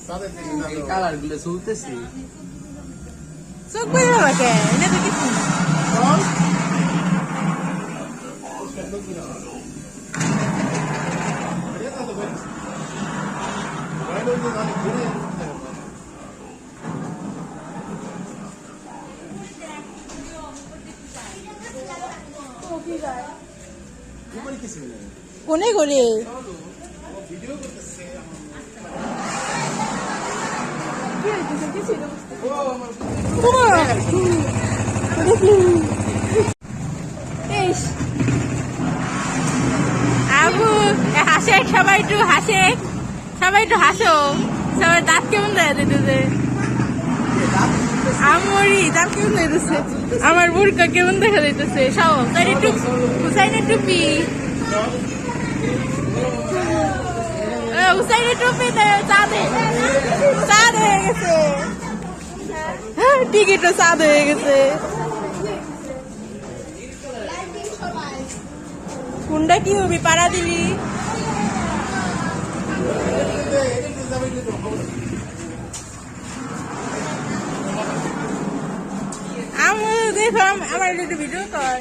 এই কালার গুলো চলতেছে চোখ বই বাবাকে এটা তো কিছু কোনে করে আবু হাসে সবাই একটু হাসে সবাই একটু হাসো সবাই দাঁত কেমন দেখা দিতেছে আমরি দাঁত কেমন দিতেছে আমার বুড়কা কেমন দেখা দিতেছে সব তাই একটু হুসাইনের টুপি হুসাইনের টুপি চাঁদে চাঁদ হয়ে গেছে টিকিটও চাঁদ হয়ে গেছে কোনটা কি হবি পাড়া দিলি আমার দেখো আমার একটু ভিডিও কর